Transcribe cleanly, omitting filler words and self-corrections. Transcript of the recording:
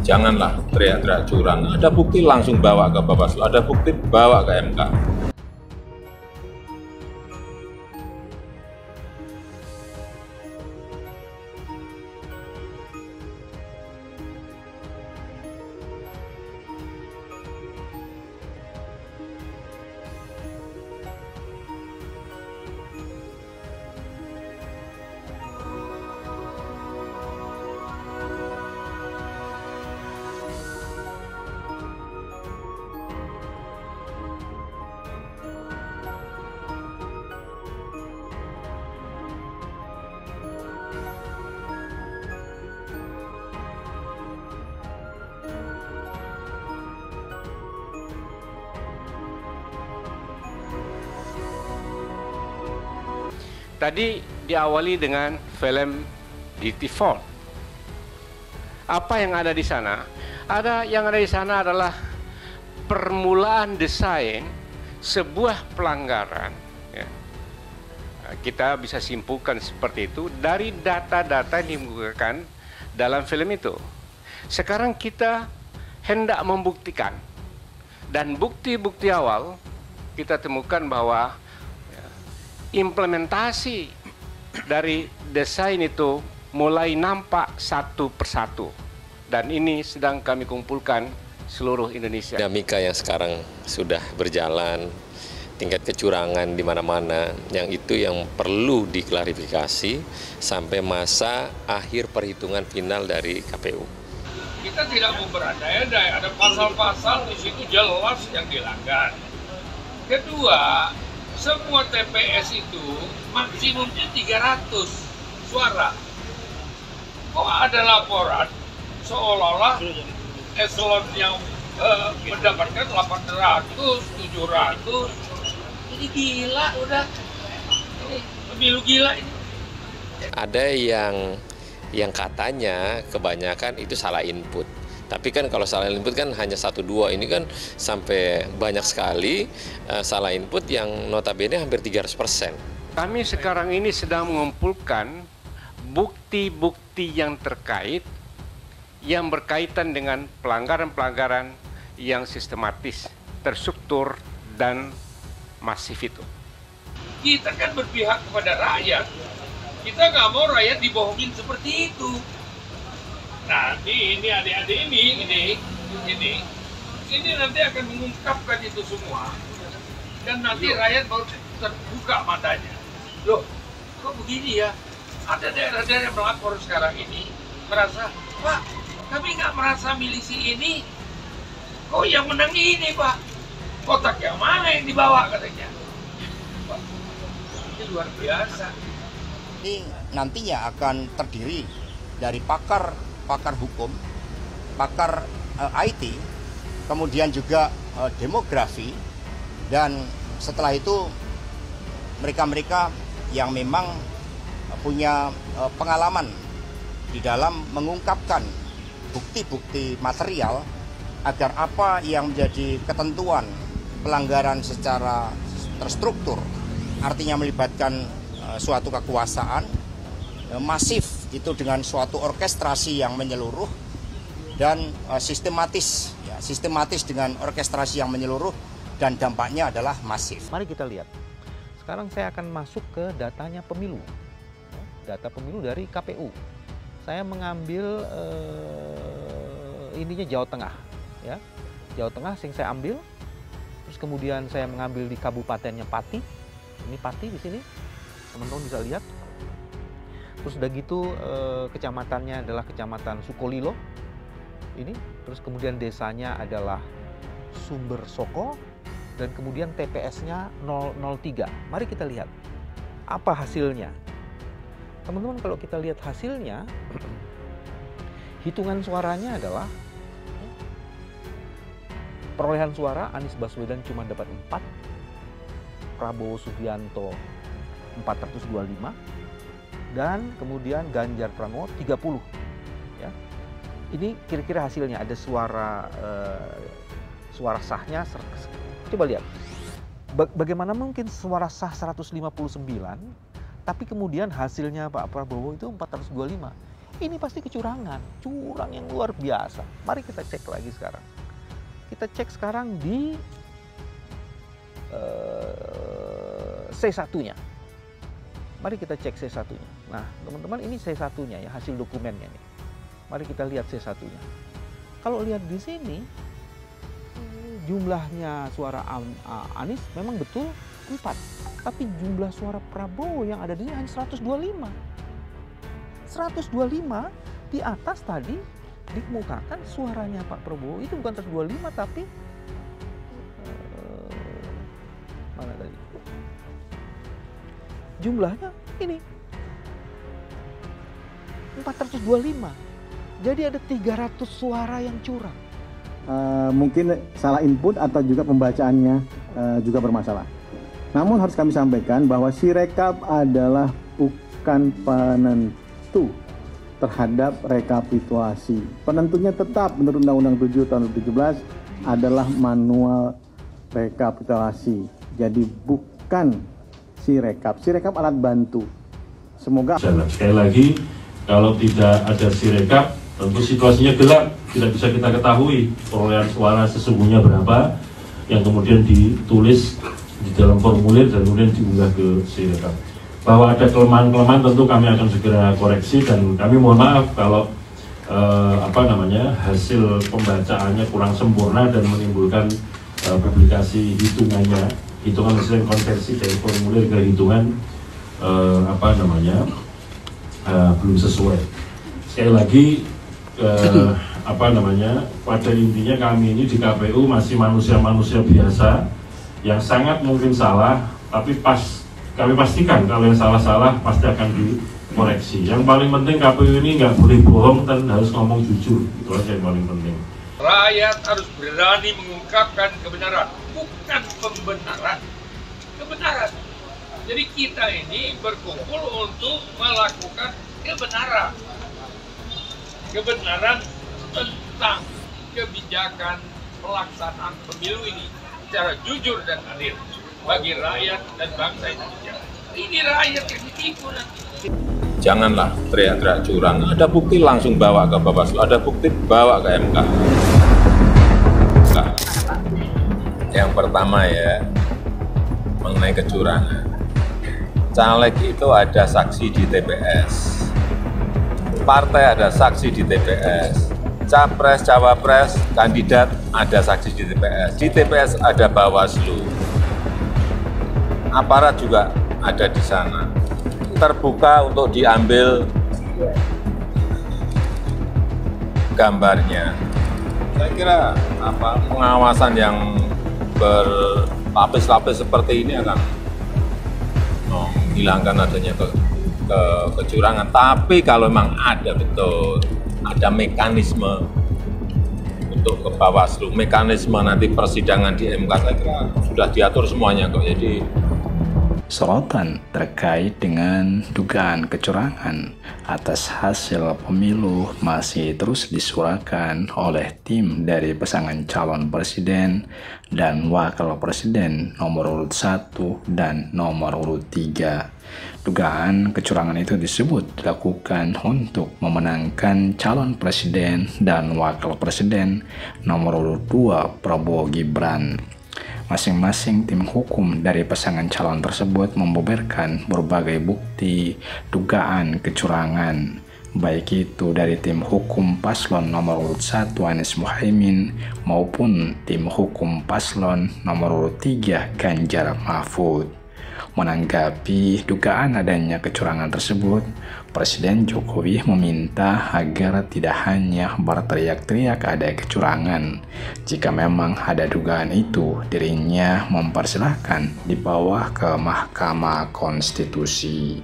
Janganlah teriak-teriak curang. Ada bukti langsung bawa ke Bawaslu, ada bukti bawa ke MK. Tadi diawali dengan film Dirty Fall. Apa yang ada di sana? Yang ada di sana adalah permulaan desain sebuah pelanggaran. Ya. Kita bisa simpulkan seperti itu dari data-data yang dikemukakan dalam film itu. Sekarang kita hendak membuktikan, dan bukti-bukti awal kita temukan bahwa implementasi dari desain itu mulai nampak satu persatu, dan ini sedang kami kumpulkan seluruh Indonesia. Dinamika yang sekarang sudah berjalan, tingkat kecurangan di mana-mana, yang itu yang perlu diklarifikasi sampai masa akhir perhitungan final dari KPU. Kita tidak mau berandai-andai, ada pasal-pasal di situ jelas yang dilanggar. Kedua, semua TPS itu maksimumnya 300 suara. Kok ada laporan seolah-olah eselon yang mendapatkan 800, 700. Ini gila udah. Ini pemilu gila ini. Ada yang katanya kebanyakan itu salah input. Tapi kan kalau salah input kan hanya 1-2, ini kan sampai banyak sekali salah input yang notabene hampir 300%. Kami sekarang ini sedang mengumpulkan bukti-bukti yang terkait, yang berkaitan dengan pelanggaran-pelanggaran yang sistematis, terstruktur, dan masif itu. Kita kan berpihak kepada rakyat. Kita nggak mau rakyat dibohongin seperti itu. Nah, ini adik-adik ini nanti akan mengungkapkan itu semua, dan nanti rakyat baru terbuka matanya. Loh, kok begini ya? Ada daerah-daerah yang melapor sekarang ini merasa, Pak, kami nggak merasa milisi ini, kok yang menang ini, Pak? Kotak yang mana yang dibawa katanya? Pak, ini luar biasa. Ini nantinya akan terdiri dari pakar hukum, pakar IT, kemudian juga demografi, dan setelah itu mereka-mereka yang memang punya pengalaman di dalam mengungkapkan bukti-bukti material agar apa yang menjadi ketentuan pelanggaran secara terstruktur, artinya melibatkan suatu kekuasaan masif itu dengan suatu orkestrasi yang menyeluruh dan sistematis dengan orkestrasi yang menyeluruh, dan dampaknya adalah masif. Mari kita lihat. Sekarang saya akan masuk ke datanya pemilu. Data pemilu dari KPU. Saya mengambil ininya Jawa Tengah, ya. Jawa Tengah yang saya ambil. Terus kemudian saya mengambil di kabupatennya Pati. Ini Pati di sini. Teman-teman bisa lihat. Terus udah gitu kecamatannya adalah Kecamatan Sukolilo. Ini, terus kemudian desanya adalah Sumber Soko, dan kemudian TPS-nya 003. Mari kita lihat apa hasilnya. Teman-teman, kalau kita lihat hasilnya, hitungan suaranya adalah perolehan suara Anies Baswedan cuma dapat 4, Prabowo Subianto 425, dan kemudian Ganjar Pranowo 30. Ya. Ini kira-kira hasilnya, ada suara sahnya. Coba lihat, bagaimana mungkin suara sah 159, tapi kemudian hasilnya Pak Prabowo itu 425. ini pasti kecurangan, curang yang luar biasa. Mari kita cek lagi sekarang. Kita cek sekarang di C1-nya. Mari kita cek C1-nya. Nah, teman-teman, ini C1-nya ya, hasil dokumennya nih. Mari kita lihat C1-nya. Kalau lihat di sini, jumlahnya suara Anies memang betul 4. Tapi jumlah suara Prabowo yang ada di sini hanya 125. 125 di atas tadi dikemukakan suaranya Pak Prabowo itu bukan 125 tapi mana tadi? Jumlahnya ini 425. Jadi ada 300 suara yang curang. Mungkin salah input atau juga pembacaannya juga bermasalah. Namun harus kami sampaikan bahwa Sirekap adalah bukan penentu terhadap rekapitulasi. Penentunya tetap menurut Undang-Undang 7 tahun 2017 adalah manual rekapitulasi. Jadi bukan Sirekap. Sirekap alat bantu. Semoga sekali lagi, kalau tidak ada Sirekap, tentu situasinya gelap, tidak bisa kita ketahui perolehan suara sesungguhnya berapa yang kemudian ditulis di dalam formulir dan kemudian diunggah ke Sirekap. Bahwa ada kelemahan-kelemahan tentu kami akan segera koreksi dan kami mohon maaf kalau hasil pembacaannya kurang sempurna dan menimbulkan publikasi hitungan hasil konversi dari formulir ke hitungan belum sesuai. Sekali lagi pada intinya kami ini di KPU masih manusia-manusia biasa yang sangat mungkin salah, tapi kami pastikan kalau yang salah-salah pasti akan dikoreksi. Yang paling penting KPU ini nggak boleh bohong dan harus ngomong jujur, itu aja yang paling penting. Rakyat harus berani mengungkapkan kebenaran, bukan pembenaran, kebenaran. Jadi kita ini berkumpul untuk melakukan kebenaran. Kebenaran tentang kebijakan pelaksanaan pemilu ini secara jujur dan adil bagi rakyat dan bangsa Indonesia. Ini rakyat yang ditipu nanti. Janganlah teriak-teriak curang. Ada bukti langsung bawa ke Bawaslu, ada bukti bawa ke MK. Nah, yang pertama ya, mengenai kecurangan. Caleg itu ada saksi di TPS. Partai ada saksi di TPS. Capres, cawapres, kandidat ada saksi di TPS. Di TPS ada Bawaslu. Aparat juga ada di sana. Terbuka untuk diambil gambarnya. Saya kira pengawasan yang berlapis-lapis seperti ini akan menghilangkan adanya kecurangan. Tapi kalau memang ada betul, ada mekanisme untuk ke Bawaslu, mekanisme nanti persidangan di MK, saya kira sudah diatur semuanya kok. Jadi sorotan terkait dengan dugaan kecurangan atas hasil pemilu masih terus disuarakan oleh tim dari pasangan calon presiden dan wakil presiden nomor urut 1 dan nomor urut 3. Dugaan kecurangan itu disebut dilakukan untuk memenangkan calon presiden dan wakil presiden nomor urut 2 Prabowo Gibran. Masing-masing tim hukum dari pasangan calon tersebut membeberkan berbagai bukti dugaan kecurangan, baik itu dari tim hukum paslon nomor urut 1 Anies Muhaimin maupun tim hukum paslon nomor urut 3 Ganjar Mahfud. Menanggapi dugaan adanya kecurangan tersebut, Presiden Jokowi meminta agar tidak hanya berteriak-teriak ada kecurangan. Jika memang ada dugaan itu, dirinya mempersilahkan dibawa ke Mahkamah Konstitusi.